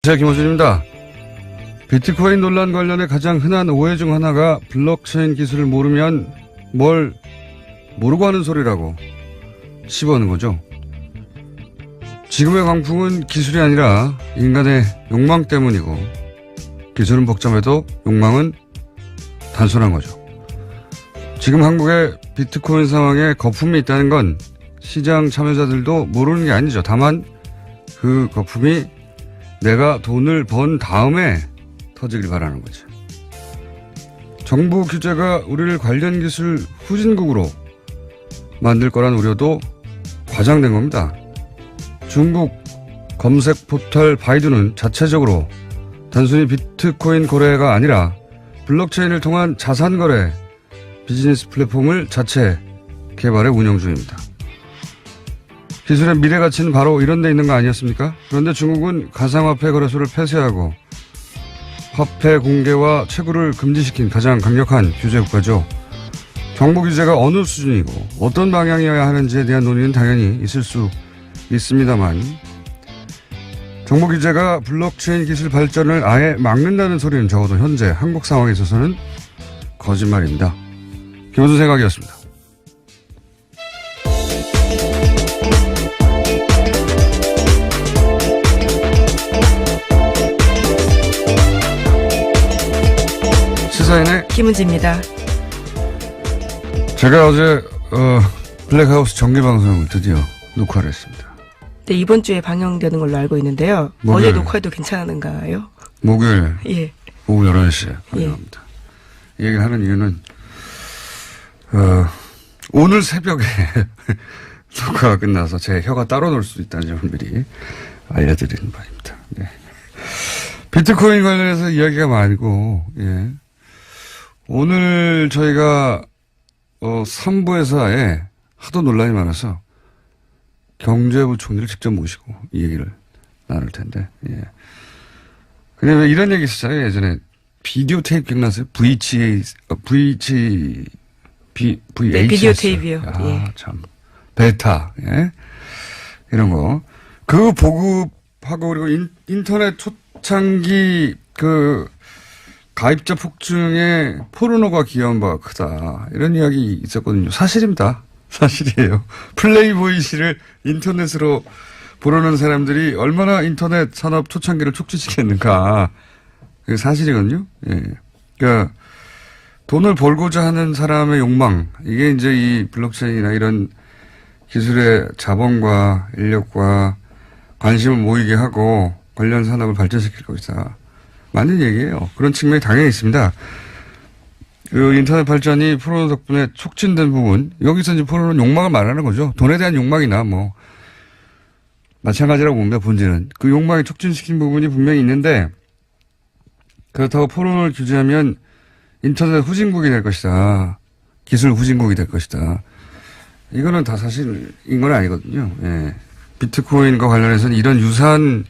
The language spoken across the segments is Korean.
자, 김호준입니다. 비트코인 논란 관련해 가장 흔한 오해 중 하나가 블록체인 기술을 모르면 뭘 모르고 하는 소리라고 씹어오는 거죠. 지금의 광풍은 기술이 아니라 인간의 욕망 때문이고, 기술은 복잡해도 욕망은 단순한 거죠. 지금 한국의 비트코인 상황에 거품이 있다는 건 시장 참여자들도 모르는 게 아니죠. 다만 그 거품이 내가 돈을 번 다음에 터지길 바라는 거죠. 정부 규제가 우리를 관련 기술 후진국으로 만들 거란 우려도 과장된 겁니다. 중국 검색 포털 바이두는 자체적으로 단순히 비트코인 거래가 아니라 블록체인을 통한 자산 거래 비즈니스 플랫폼을 자체 개발해 운영 중입니다. 기술의 미래 가치는 바로 이런 데 있는 거 아니었습니까? 그런데 중국은 가상화폐 거래소를 폐쇄하고 화폐 공개와 채굴을 금지시킨 가장 강력한 규제 국가죠. 정부 규제가 어느 수준이고 어떤 방향이어야 하는지에 대한 논의는 당연히 있을 수 있습니다만, 정부 규제가 블록체인 기술 발전을 아예 막는다는 소리는 적어도 현재 한국 상황에 있어서는 거짓말입니다. 김호준 생각이었습니다. 시사인의 김은지입니다. 제가 어제 블랙하우스 정기방송을 드디어 녹화를 했습니다. 네, 이번 주에 방영되는 걸로 알고 있는데요. 목요일. 어제 녹화해도 괜찮은가요? 목요일 예. 오후 11시에 방영합니다. 이 얘기를 하는 이유는 오늘 새벽에 녹화가 끝나서 제 혀가 따로 놀 수 있다는 점을 미리 알려드리는 바입니다. 네. 비트코인 관련해서 이야기가 많고, 예. 오늘 저희가 3부에서에 하도 논란이 많아서 경제부총리를 직접 모시고 이 얘기를 나눌 텐데, 예. 근데 왜 이런 얘기 있었잖아요. 예전에 비디오 테이프 기억나세요? VHS. 네, 비디오 테이프요. 예. 참. 베타, 예. 이런 거. 그 보급하고, 그리고 인터넷 초창기 가입자 폭증에 포르노가 기여한 바가 크다. 이런 이야기 있었거든요. 사실입니다. 사실이에요. 플레이보이 씨를 인터넷으로 보려는 사람들이 얼마나 인터넷 산업 초창기를 촉진시켰는가. 그게 사실이거든요. 예. 그러니까 돈을 벌고자 하는 사람의 욕망. 이게 이제 이 블록체인이나 이런 기술의 자본과 인력과 관심을 모이게 하고 관련 산업을 발전시킬 것이다. 맞는 얘기예요. 그런 측면이 당연히 있습니다. 그 인터넷 발전이 포르노 덕분에 촉진된 부분, 여기서 이제 포르노는 욕망을 말하는 거죠. 돈에 대한 욕망이나 뭐 마찬가지라고 봅니다. 본질은. 그 욕망이 촉진시킨 부분이 분명히 있는데, 그렇다고 포르노를 규제하면 인터넷 후진국이 될 것이다. 기술 후진국이 될 것이다. 이거는 다 사실인 건 아니거든요. 예. 비트코인과 관련해서는 이런 유사한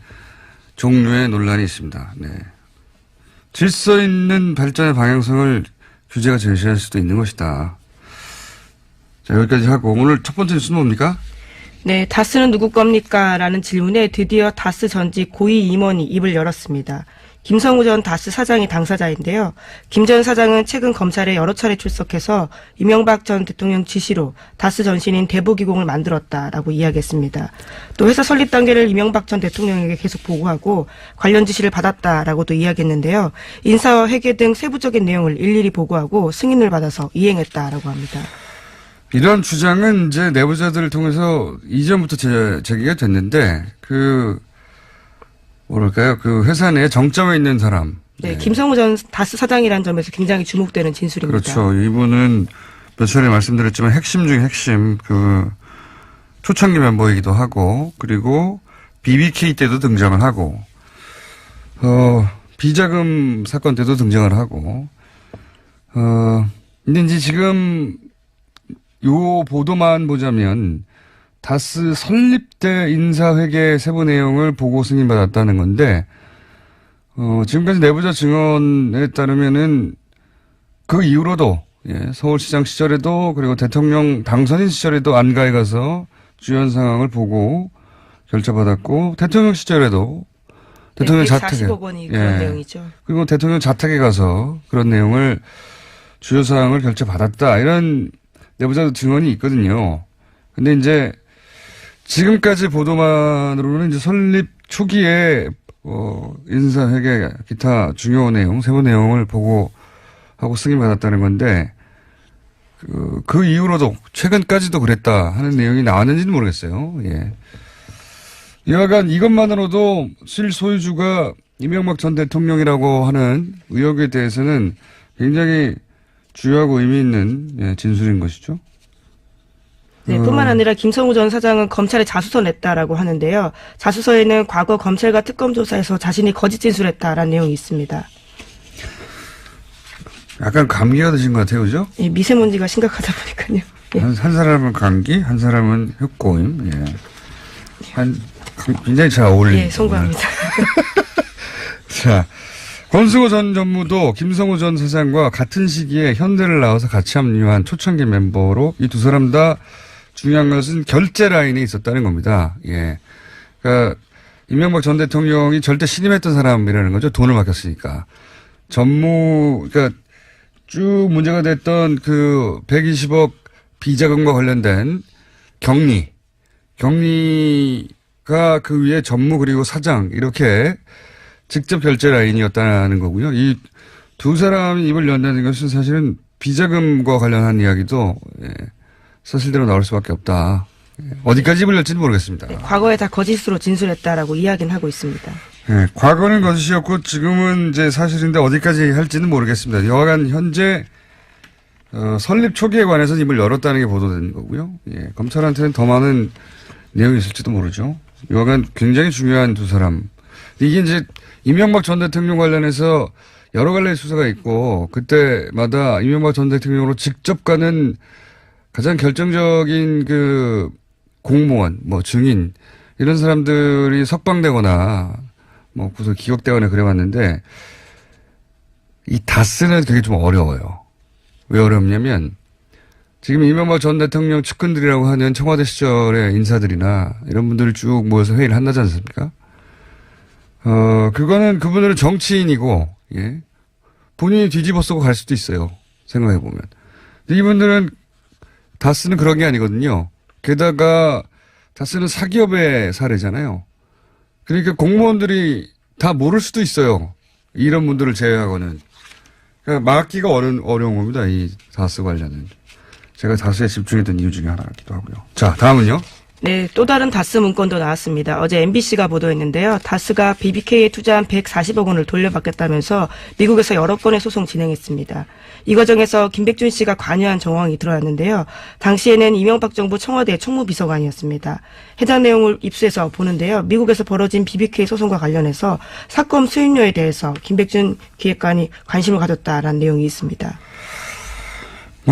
종류의 논란이 있습니다. 네. 질서 있는 발전의 방향성을 규제가 제시할 수도 있는 것이다. 자, 여기까지 하고 오늘 첫 번째 뉴스는 뭡니까? 네, 다스는 누구 겁니까? 라는 질문에 드디어 다스 전직 고위 임원이 입을 열었습니다. 김성우 전 다스 사장이 당사자인데요. 김 전 사장은 최근 검찰에 여러 차례 출석해서 이명박 전 대통령 지시로 다스 전신인 대보기공을 만들었다라고 이야기했습니다. 또 회사 설립 단계를 이명박 전 대통령에게 계속 보고하고 관련 지시를 받았다라고도 이야기했는데요. 인사와 회계 등 세부적인 내용을 일일이 보고하고 승인을 받아서 이행했다라고 합니다. 이런 주장은 이제 내부자들을 통해서 이전부터 제기가 됐는데, 뭐랄까요, 그 회사 내에 정점에 있는 사람. 네, 네. 김성우 전 다스 사장이라는 점에서 굉장히 주목되는 진술입니다. 그렇죠. 이분은 몇 차례 말씀드렸지만 핵심 중에 핵심, 초창기 멤버이기도 하고, 그리고 BBK 때도 등장을 하고, 비자금 사건 때도 등장을 하고, 근데 이제 지금 요 보도만 보자면 다스 설립 때 인사회계 세부 내용을 보고 승인받았다는 건데, 지금까지 내부자 증언에 따르면은 그 이후로도, 예, 서울시장 시절에도 그리고 대통령 당선인 시절에도 안가에 가서 주연 상황을 보고 결정받았고, 대통령 시절에도 대통령 네, 자택에. 140억 원이 그런 내용이죠. 그리고 대통령 자택에 가서 그런 내용을 주요 사항을 결제받았다. 이런 내부자 증언이 있거든요. 근데 이제 지금까지 보도만으로는 이제 설립 초기에 인사회계 기타 중요 내용, 세부 내용을 보고하고 승인받았다는 건데 그 이후로도 최근까지도 그랬다 하는 내용이 나왔는지는 모르겠어요. 예. 여하간 이것만으로도 실소유주가 이명박 전 대통령이라고 하는 의혹에 대해서는 굉장히 주요하고 의미 있는 진술인 것이죠. 네, 뿐만 아니라 김성우 전 사장은 검찰에 자수서 냈다라고 하는데요. 자수서에는 과거 검찰과 특검 조사에서 자신이 거짓 진술했다라는 내용이 있습니다. 약간 감기가 드신 것 같아요, 그죠? 예, 미세먼지가 심각하다 보니까요. 예. 한 사람은 감기, 한 사람은 흉고임. 예. 굉장히 잘 어울리는. 예, 송구합니다. 자, 권승호 전 전무도 김성우 전 사장과 같은 시기에 현대를 나와서 같이 합류한 초창기 멤버로 이 두 사람 다 중요한 것은 결제 라인에 있었다는 겁니다. 예. 그러니까 이명박 전 대통령이 절대 신임했던 사람이라는 거죠. 돈을 맡겼으니까. 그러니까 쭉 문제가 됐던 그 120억 비자금과 관련된 경리가 그 위에 전무 그리고 사장 이렇게 직접 결제 라인이었다는 거고요. 이 두 사람이 입을 연다는 것은 사실은 비자금과 관련한 이야기도 사실대로 나올 수밖에 없다. 어디까지 입을 열지는 모르겠습니다. 네, 과거에 다 거짓으로 진술했다라고 이야기는 하고 있습니다. 네, 과거는 거짓이었고 지금은 이제 사실인데 어디까지 할지는 모르겠습니다. 여하간 현재 설립 초기에 관해서 입을 열었다는 게 보도된 거고요. 예, 검찰한테는 더 많은 내용이 있을지도 모르죠. 여하간 굉장히 중요한 두 사람. 이게 이제 이명박 전 대통령 관련해서 여러 갈래의 수사가 있고 그때마다 이명박 전 대통령으로 직접 가는 가장 결정적인 그 공무원, 증인 이런 사람들이 석방되거나 구속 기각되거나 그래왔는데 이 다스는 되게 좀 어려워요. 왜 어렵냐면 지금 이명박 전 대통령 측근들이라고 하는 청와대 시절의 인사들이나 이런 분들을 쭉 모여서 회의를 한다지 않습니까? 그분들은 정치인이고, 예. 본인이 뒤집어 쓰고 갈 수도 있어요. 생각해보면. 근데 이분들은 다스는 그런 게 아니거든요. 게다가 다스는 사기업의 사례잖아요. 그러니까 공무원들이 다 모를 수도 있어요. 이런 분들을 제외하고는. 그러니까 막기가 어려운 겁니다. 이 다스 관련은. 제가 다스에 집중했던 이유 중에 하나이기도 하고요. 자, 다음은요. 네, 또 다른 다스 문건도 나왔습니다. 어제 MBC가 보도했는데요. 다스가 BBK에 투자한 140억 원을 돌려받겠다면서 미국에서 여러 건의 소송 진행했습니다. 이 과정에서 김백준 씨가 관여한 정황이 드러났는데요. 당시에는 이명박 정부 청와대 총무비서관이었습니다. 해당 내용을 입수해서 보는데요. 미국에서 벌어진 BBK 소송과 관련해서 사건 수임료에 대해서 김백준 기획관이 관심을 가졌다라는 내용이 있습니다.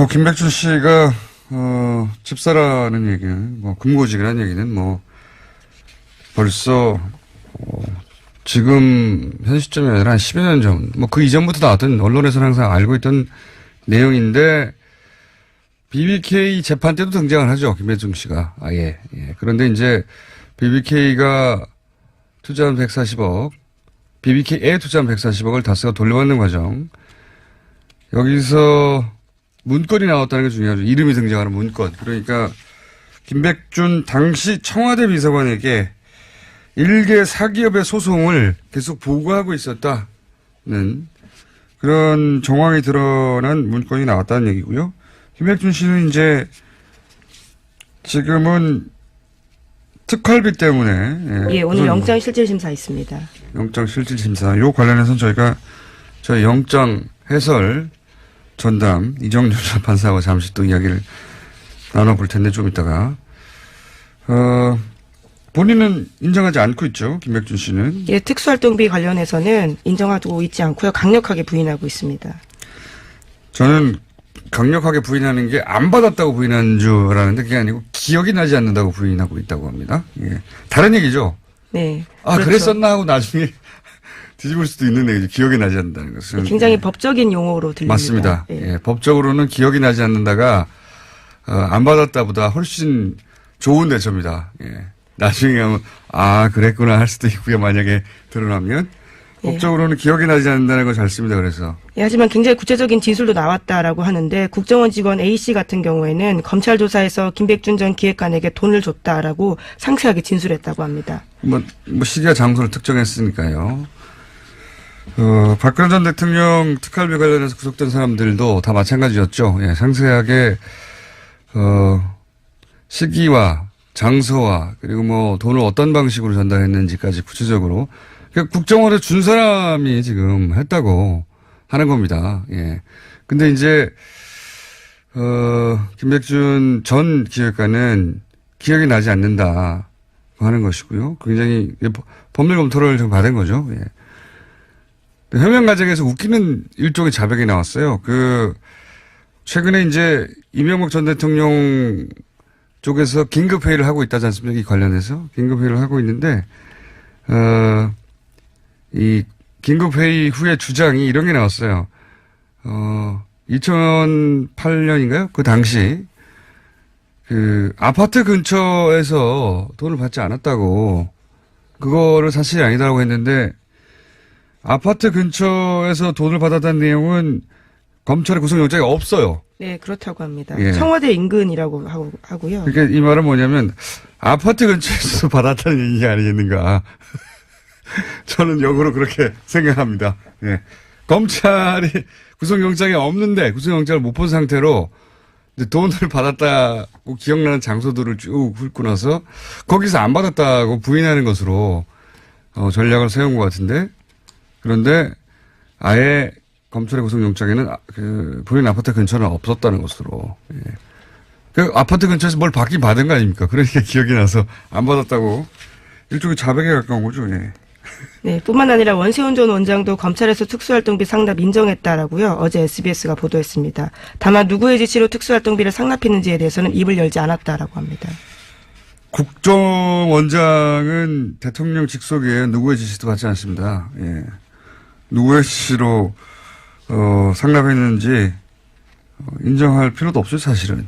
김백준 씨가 집사라는 얘기는, 금고직이라는 얘기는 벌써, 지금, 현 시점이 아니라 한 10여 년 전, 그 이전부터 나왔던 언론에서는 항상 알고 있던 내용인데, BBK 재판 때도 등장을 하죠. 김백준 씨가. 아예. 예. 그런데 이제, BBK가 투자한 140억, BBK에 투자한 140억을 다스가 돌려받는 과정. 여기서, 문건이 나왔다는 게 중요하죠. 이름이 등장하는 문건. 그러니까 김백준 당시 청와대 비서관에게 일개 사기업의 소송을 계속 보고하고 있었다는 그런 정황이 드러난 문건이 나왔다는 얘기고요. 김백준 씨는 이제 지금은 특활비 때문에 예, 오늘 영장실질심사 있습니다. 영장실질심사. 요 관련해서는 저희가 저희 영장 해설 전담 이정렬 판사하고 잠시 또 이야기를 나눠볼 텐데 좀 이따가 본인은 인정하지 않고 있죠. 김백준 씨는. 예, 특수활동비 관련해서는 인정하고 있지 않고요. 강력하게 부인하고 있습니다. 저는 강력하게 부인하는 게 안 받았다고 부인하는 줄 알았는데 그게 아니고 기억이 나지 않는다고 부인하고 있다고 합니다. 예. 다른 얘기죠. 네. 그렇죠. 그랬었나 하고 나중에 뒤집을 수도 있는 얘기죠. 기억이 나지 않는다는 것은. 굉장히 법적인 용어로 들립니다. 맞습니다. 예. 예, 법적으로는 기억이 나지 않는다가 안 받았다보다 훨씬 좋은 대처입니다. 예. 나중에 하면 아 그랬구나 할 수도 있고요. 만약에 드러나면 법적으로는 기억이 나지 않는다는 걸 잘 씁니다. 그래서 예, 하지만 굉장히 구체적인 진술도 나왔다라고 하는데 국정원 직원 A씨 같은 경우에는 검찰 조사에서 김백준 전 기획관에게 돈을 줬다라고 상세하게 진술했다고 합니다. 뭐 시기와 장소를 특정했으니까요. 박근혜 전 대통령 특활비 관련해서 구속된 사람들도 다 마찬가지였죠. 예, 상세하게 시기와 장소와 그리고 뭐 돈을 어떤 방식으로 전달했는지까지 구체적으로 그러니까 국정원에 준 사람이 지금 했다고 하는 겁니다. 예. 근데 이제 김백준 전 기획관은 기억이 나지 않는다 하는 것이고요. 굉장히 법률 검토를 좀 받은 거죠. 예. 해명 과정에서 웃기는 일종의 자백이 나왔어요. 최근에 이제 이명박 전 대통령 쪽에서 긴급회의를 하고 있다지 않습니까? 이 관련해서. 긴급회의를 하고 있는데, 이 긴급회의 후에 주장이 이런 게 나왔어요. 2008년인가요? 그 당시, 아파트 근처에서 돈을 받지 않았다고, 그거를 사실이 아니다라고 했는데, 아파트 근처에서 돈을 받았다는 내용은 검찰의 구속영장이 없어요. 네, 그렇다고 합니다. 예. 청와대 인근이라고 하고요. 그러니까 이 말은 뭐냐면 아파트 근처에서 받았다는 얘기 아니겠는가. 저는 역으로 그렇게 생각합니다. 예. 검찰이 구속영장이 없는데 구속영장을 못 본 상태로 돈을 받았다고 기억나는 장소들을 쭉 훑고 나서 거기서 안 받았다고 부인하는 것으로 전략을 세운 것 같은데 그런데 아예 검찰의 구속영장에는 본인 아파트 근처는 없었다는 것으로. 예. 아파트 근처에서 뭘 받긴 받은 거 아닙니까? 그러니까 기억이 나서 안 받았다고 일종의 자백에 가까운 거죠. 예. 네, 뿐만 아니라 원세훈 전 원장도 검찰에서 특수활동비 상납 인정했다라고요. 어제 SBS가 보도했습니다. 다만 누구의 지시로 특수활동비를 상납했는지에 대해서는 입을 열지 않았다라고 합니다. 국정원장은 대통령 직속에 누구의 지시도 받지 않습니다. 예. 누구의 지시로 상납했는지 인정할 필요도 없어요, 사실은.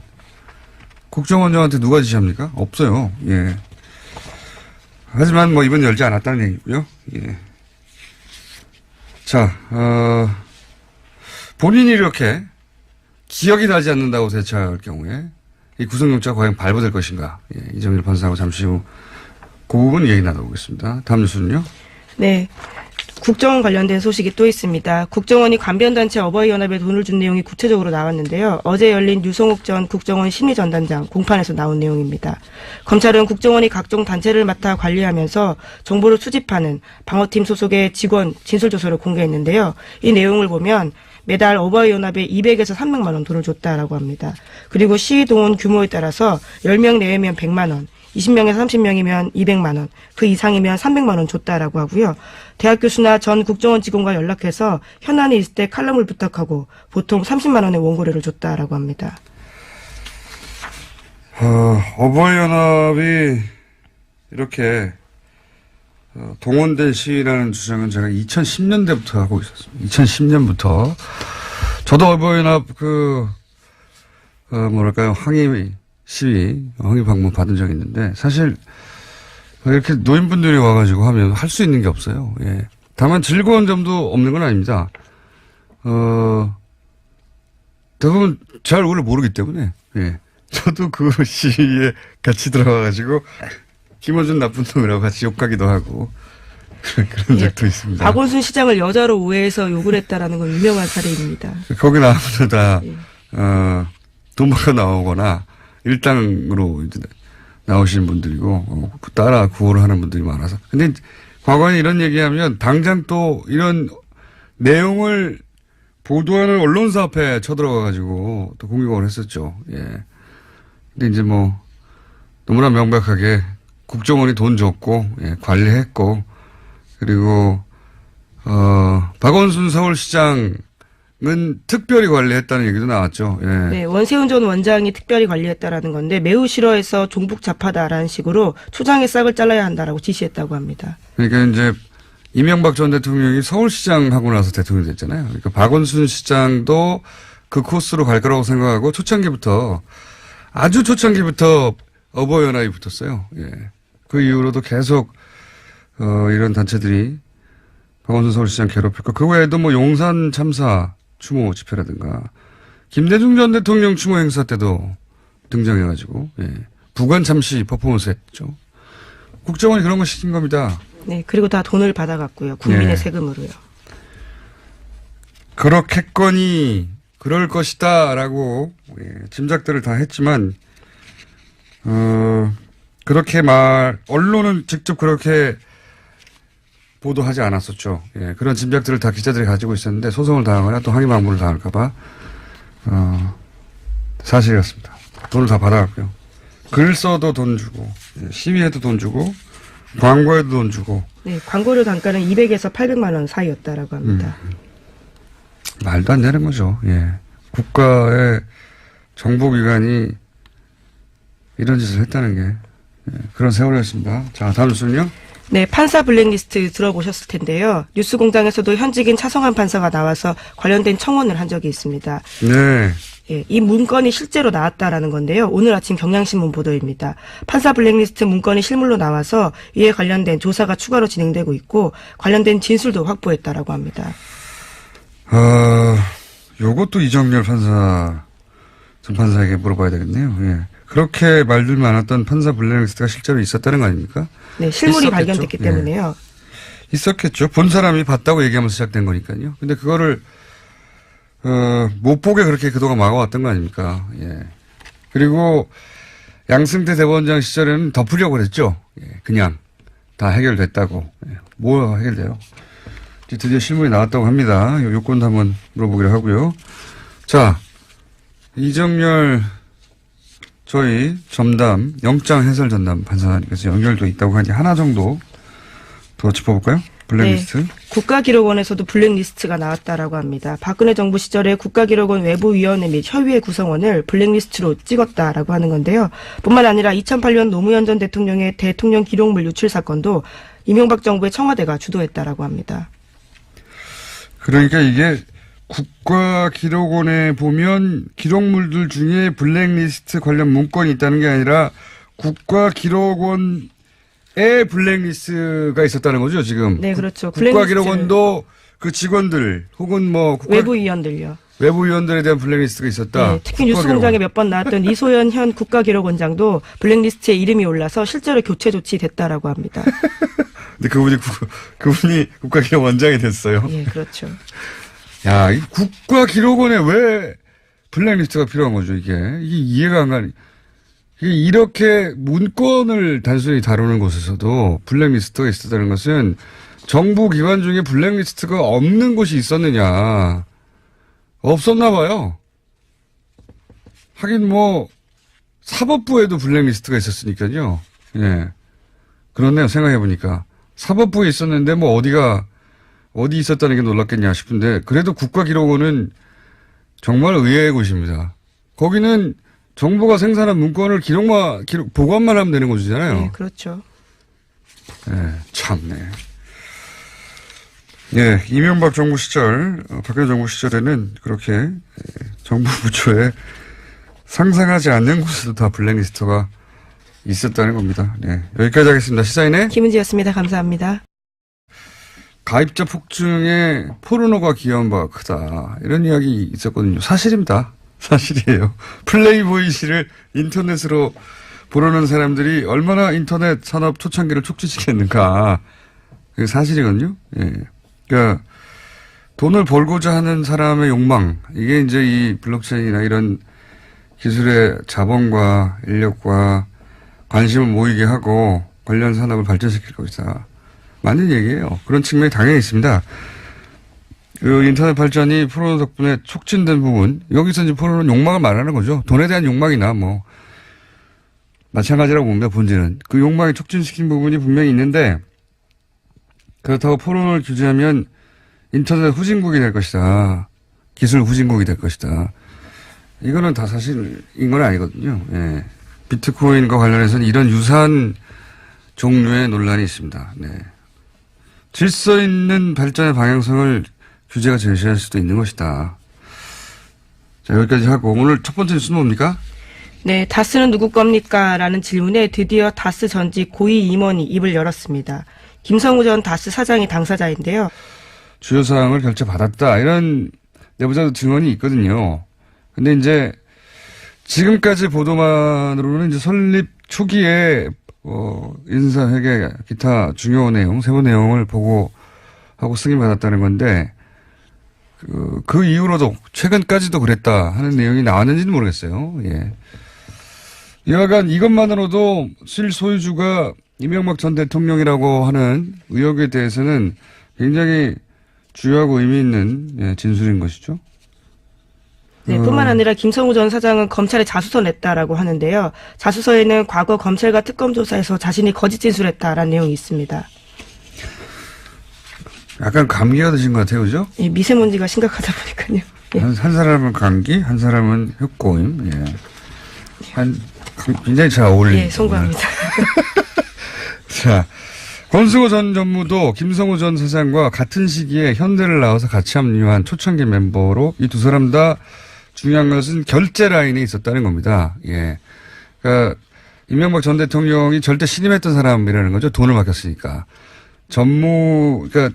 국정원장한테 누가 지시합니까? 없어요. 예. 하지만 뭐 입은 열지 않았다는 얘기고요. 예. 자, 본인이 이렇게 기억이 나지 않는다고 대처할 경우에 이 구속영장 과연 발부될 것인가? 예. 이정일 판사하고 잠시 후 그 부분 얘기 나눠보겠습니다. 다음 뉴스는요? 네. 국정원 관련된 소식이 또 있습니다. 국정원이 관변단체 어버이연합에 돈을 준 내용이 구체적으로 나왔는데요. 어제 열린 유성욱 전 국정원 심리전단장 공판에서 나온 내용입니다. 검찰은 국정원이 각종 단체를 맡아 관리하면서 정보를 수집하는 방어팀 소속의 직원 진술조서를 공개했는데요. 이 내용을 보면 매달 어버이연합에 200에서 300만 원 돈을 줬다라고 합니다. 그리고 시위 동원 규모에 따라서 10명 내외면 100만 원, 20명에서 30명이면 200만 원, 그 이상이면 300만 원 줬다라고 하고요. 대학 교수나 전 국정원 직원과 연락해서 현안이 있을 때 칼럼을 부탁하고 보통 30만 원의 원고료를 줬다라고 합니다. 어버이연합이 이렇게 동원된 시위라는 주장은 제가 2010년대부터 하고 있었습니다. 2010년부터 저도 어버이연합 항의 시위, 항의 방문 받은 적이 있는데 사실 이렇게 노인분들이 와가지고 하면 할 수 있는 게 없어요. 예. 다만 즐거운 점도 없는 건 아닙니다. 대부분 잘 우리를 모르기 때문에, 예. 저도 그 시위에 같이 들어가가지고, 김어준 나쁜 놈이라고 같이 욕하기도 하고, 그런 적도 있습니다. 박원순 시장을 여자로 오해해서 욕을 했다라는 건 유명한 사례입니다. 거기 나오면 다, 돈 받아 나오거나, 일당으로 이제 나오시는 분들이고 따라 구호를 하는 분들이 많아서. 근데 과거에 이런 얘기하면 당장 또 이런 내용을 보도하는 언론사 앞에 쳐들어가가지고 또 공격을 했었죠. 예. 근데 이제 뭐 너무나 명백하게 국정원이 돈 줬고 예, 관리했고 그리고 박원순 서울시장 은 특별히 관리했다는 얘기도 나왔죠. 예. 네, 원세훈 전 원장이 특별히 관리했다라는 건데 매우 싫어해서 종북 좌파다라는 식으로 초장의 싹을 잘라야 한다라고 지시했다고 합니다. 그러니까 이제 이명박 전 대통령이 서울시장 하고 나서 대통령이 됐잖아요. 그러니까 박원순 시장도 그 코스로 갈 거라고 생각하고 아주 초창기부터 어버이연합이 붙었어요. 예. 그 이후로도 계속 이런 단체들이 박원순 서울시장 괴롭혔고 그 외에도 뭐 용산 참사 추모 집회라든가 김대중 전 대통령 추모 행사 때도 등장해가지고 부관 참시 퍼포먼스 했죠. 국정원이 그런 거 시킨 겁니다. 네, 그리고 다 돈을 받아갔고요. 국민의 네. 세금으로요. 그렇겠거니 그럴 것이다라고 짐작들을 다 했지만 그렇게 언론은 직접 그렇게 보도하지 않았었죠. 그런 짐작들을 다 기자들이 가지고 있었는데 소송을 당하거나 또 항의망부를 당할까봐 사실이었습니다. 돈을 다 받아갔고요. 글 써도 돈 주고 시위해도 돈 주고 광고에도 돈 주고. 네, 광고료 단가는 200에서 800만 원 사이였다라고 합니다. 말도 안 되는 거죠. 국가의 정보기관이 이런 짓을 했다는 게 그런 세월이었습니다. 자, 다음 뉴스는요. 네, 판사 블랙리스트 들어보셨을 텐데요. 뉴스공장에서도 현직인 차성한 판사가 나와서 관련된 청원을 한 적이 있습니다. 네. 예, 이 문건이 실제로 나왔다라는 건데요. 오늘 아침 경향신문 보도입니다. 판사 블랙리스트 문건이 실물로 나와서 이에 관련된 조사가 추가로 진행되고 있고 관련된 진술도 확보했다라고 합니다. 요것도 이정렬 전 판사에게 물어봐야 되겠네요. 그렇게 말들 많았던 판사 블랙리스트가 실제로 있었다는 거 아닙니까? 네, 실물이 있었겠죠. 발견됐기 때문에요. 있었겠죠. 본 사람이 봤다고 얘기하면서 시작된 거니까요. 근데 그거를 못 보게 그렇게 그동안 막아왔던 거 아닙니까? 그리고 양승태 대법원장 시절에는 덮으려고 그랬죠. 그냥 다 해결됐다고. 뭐 해결돼요? 드디어 실물이 나왔다고 합니다. 요건도 한번 물어보기로 하고요. 자, 이정렬 저희 전담 영장 해설 전담 판사님께서 연결도 있다고 하니 하나 정도 더 짚어볼까요? 블랙리스트. 네, 국가기록원에서도 블랙리스트가 나왔다라고 합니다. 박근혜 정부 시절에 국가기록원 외부위원회 및 협의회 구성원을 블랙리스트로 찍었다라고 하는 건데요. 뿐만 아니라 2008년 노무현 전 대통령의 대통령 기록물 유출 사건도 이명박 정부의 청와대가 주도했다라고 합니다. 그러니까 이게 국가기록원에 보면 기록물들 중에 블랙리스트 관련 문건이 있다는 게 아니라 국가기록원에 블랙리스트가 있었다는 거죠, 지금. 네, 그렇죠. 국가기록원도 그 직원들 혹은 뭐 외부위원들요. 외부위원들에 대한 블랙리스트가 있었다. 네, 특히 뉴스공장에 몇 번 나왔던 이소연 현 국가기록원장도 블랙리스트에 이름이 올라서 실제로 교체 조치됐다라고 합니다. 근데 그분이 국가기록원장이 됐어요. 예, 그렇죠. 야, 이 국가기록원에 왜 블랙리스트가 필요한 거죠, 이게 이해가 안 가니. 이렇게 문건을 단순히 다루는 곳에서도 블랙리스트가 있었다는 것은 정부 기관 중에 블랙리스트가 없는 곳이 있었느냐. 없었나 봐요. 하긴 뭐 사법부에도 블랙리스트가 있었으니까요. 그렇네요. 생각해보니까. 사법부에 있었는데 뭐 어디 있었다는 게 놀랍겠냐 싶은데 그래도 국가기록원은 정말 의외의 곳입니다. 거기는 정부가 생산한 문건을 보관만 하면 되는 곳이잖아요. 네, 그렇죠. 참네. 이명박 정부 시절, 박근혜 정부 시절에는 그렇게 정부 부처에 상상하지 않는 곳에도 다 블랙리스트가 있었다는 겁니다. 여기까지 하겠습니다. 시사인의 김은지였습니다. 감사합니다. 가입자 폭증에 포르노가 기여한 바가 크다. 이런 이야기 있었거든요. 사실입니다. 사실이에요. 플레이보이 씨를 인터넷으로 보려는 사람들이 얼마나 인터넷 산업 초창기를 촉진시켰는가. 그게 사실이거든요. 그러니까 돈을 벌고자 하는 사람의 욕망. 이게 이제 이 블록체인이나 이런 기술의 자본과 인력과 관심을 모이게 하고 관련 산업을 발전시킬 것이다. 맞는 얘기예요. 그런 측면이 당연히 있습니다. 그 인터넷 발전이 포르노 덕분에 촉진된 부분, 여기서 이제 포르노는 욕망을 말하는 거죠. 돈에 대한 욕망이나 뭐 마찬가지라고 봅니다. 본질은. 그 욕망이 촉진시킨 부분이 분명히 있는데 그렇다고 포르노를 규제하면 인터넷 후진국이 될 것이다. 기술 후진국이 될 것이다. 이거는 다 사실인 건 아니거든요. 비트코인과 관련해서는 이런 유사한 종류의 논란이 있습니다. 질서 있는 발전의 방향성을 규제가 제시할 수도 있는 것이다. 자, 여기까지 하고 오늘 첫 번째 뉴스는 뭡니까? 네, 다스는 누구 겁니까? 라는 질문에 드디어 다스 전직 고위 임원이 입을 열었습니다. 김성우 전 다스 사장이 당사자인데요. 주요 사항을 결제받았다. 이런 내부자 증언이 있거든요. 근데 이제 지금까지 보도만으로는 이제 설립 초기에 인사회계 기타 중요 내용, 세부 내용을 보고하고 승인받았다는 건데 그 이후로도 최근까지도 그랬다 하는 내용이 나왔는지는 모르겠어요. 예. 여하간 이것만으로도 실소유주가 이명박 전 대통령이라고 하는 의혹에 대해서는 굉장히 주요하고 의미 있는 진술인 것이죠. 네, 뿐만 아니라 김성우 전 사장은 검찰에 자수서 냈다라고 하는데요. 자수서에는 과거 검찰과 특검 조사에서 자신이 거짓 진술했다라는 내용이 있습니다. 약간 감기가 드신 것 같아요, 그죠? 예, 미세먼지가 심각하다 보니까요. 예. 한 사람은 감기, 한 사람은 흉고임. 예. 굉장히 잘 어울리는. 예, 송구합니다. 자, 권승호 전 전무도 김성우 전 사장과 같은 시기에 현대를 나와서 같이 합류한 초창기 멤버로 이 두 사람 다 중요한 것은 결제 라인에 있었다는 겁니다. 예. 그러니까 이명박 전 대통령이 절대 신임했던 사람이라는 거죠. 돈을 맡겼으니까. 그러니까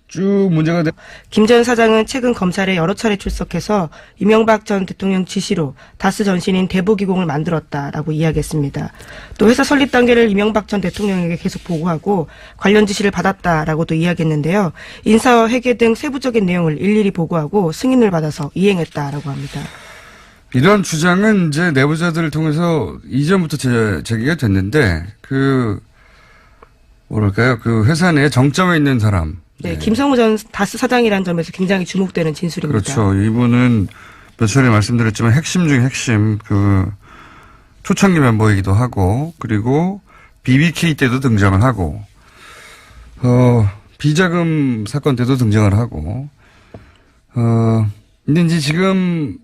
쭉 문제가 김 전 사장은 최근 검찰에 여러 차례 출석해서 이명박 전 대통령 지시로 다스 전신인 대보기공을 만들었다라고 이야기했습니다. 또 회사 설립 단계를 이명박 전 대통령에게 계속 보고하고 관련 지시를 받았다라고도 이야기했는데요. 인사 회계 등 세부적인 내용을 일일이 보고하고 승인을 받아서 이행했다라고 합니다. 이런 주장은 이제 내부자들을 통해서 이전부터 제기가 됐는데 뭐랄까요? 그 회사 내에 정점에 있는 사람. 네, 김성우 전 다스 사장이라는 점에서 굉장히 주목되는 진술입니다. 그렇죠. 이분은 몇 차례 말씀드렸지만 핵심 중에 핵심 초창기 멤버이기도 하고 그리고 BBK 때도 등장을 하고 비자금 사건 때도 등장을 하고 근데 이제 지금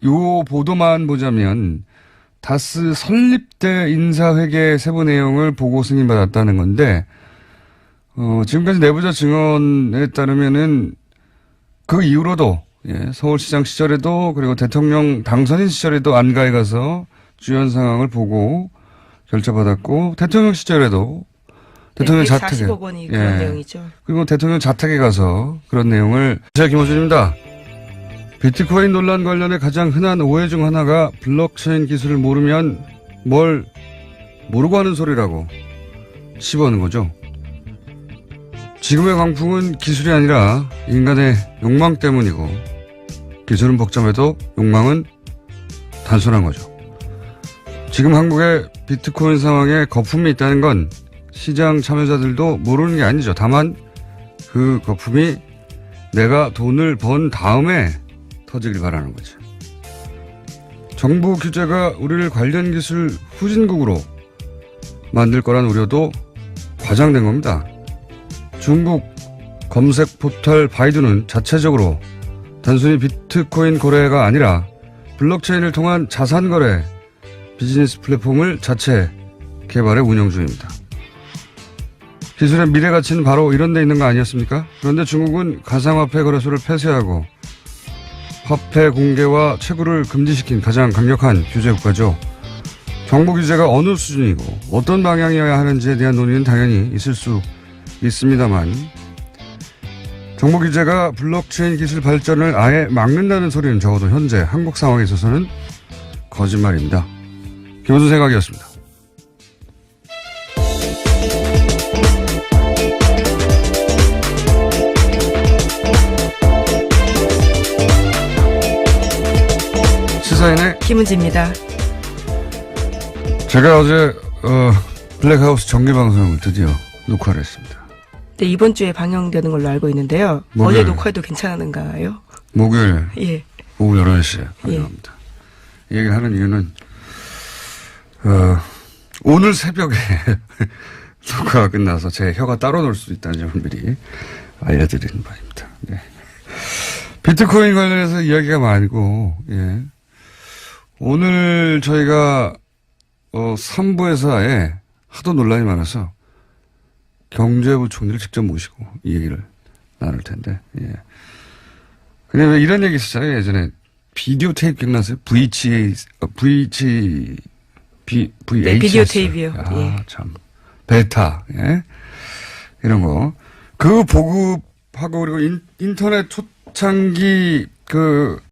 요 보도만 보자면 다스 설립 때 인사회계 세부 내용을 보고 승인받았다는 건데 지금까지 내부자 증언에 따르면은 그 이후로도 서울시장 시절에도 그리고 대통령 당선인 시절에도 안가에 가서 주연 상황을 보고 결제받았고 대통령 시절에도 대통령 자택에 140억 원이 그런 내용이죠. 그리고 대통령 자택에 가서 그런 내용을 제가 김호준입니다. 비트코인 논란 관련해 가장 흔한 오해 중 하나가 블록체인 기술을 모르면 뭘 모르고 하는 소리라고 씹어오는 거죠. 지금의 광풍은 기술이 아니라 인간의 욕망 때문이고 기술은 복잡해도 욕망은 단순한 거죠. 지금 한국의 비트코인 상황에 거품이 있다는 건 시장 참여자들도 모르는 게 아니죠. 다만 그 거품이 내가 돈을 번 다음에 터지길 바라는 거죠. 정부 규제가 우리를 관련 기술 후진국으로 만들 거란 우려도 과장된 겁니다. 중국 검색 포털 바이두는 자체적으로 단순히 비트코인 거래가 아니라 블록체인을 통한 자산 거래 비즈니스 플랫폼을 자체 개발해 운영 중입니다. 기술의 미래 가치는 바로 이런 데 있는 거 아니었습니까? 그런데 중국은 가상화폐 거래소를 폐쇄하고 화폐 공개와 채굴을 금지시킨 가장 강력한 규제 국가죠. 정부 규제가 어느 수준이고 어떤 방향이어야 하는지에 대한 논의는 당연히 있을 수 있습니다만 정부 규제가 블록체인 기술 발전을 아예 막는다는 소리는 적어도 현재 한국 상황에 있어서는 거짓말입니다. 김호준 생각이었습니다. 시사인의 김은지입니다. 제가 어제 블랙하우스 정규방송을 드디어 녹화를 했습니다. 네, 이번 주에 방영되는 걸로 알고 있는데요. 목요일. 어제 녹화해도 괜찮은가요? 목요일 예. 오후 11시에 방영합니다. 이 얘기를 하는 이유는 오늘 새벽에 녹화가 끝나서 제 혀가 따로 놀 수 있다는 점을 미리 알려드리는 바입니다. 네. 비트코인 관련해서 이야기가 많고 오늘 저희가 3부에서에 하도 논란이 많아서 경제부총리를 직접 모시고 이 얘기를 나눌 텐데. 근데 왜 이런 얘기 있었잖아요. 예전에 비디오 테이프 기억나세요? VHS. 네, 비디오 테이프요. 아, 예. 참. 베타, 예. 이런 거. 그거 보급하고, 그리고 인터넷 초창기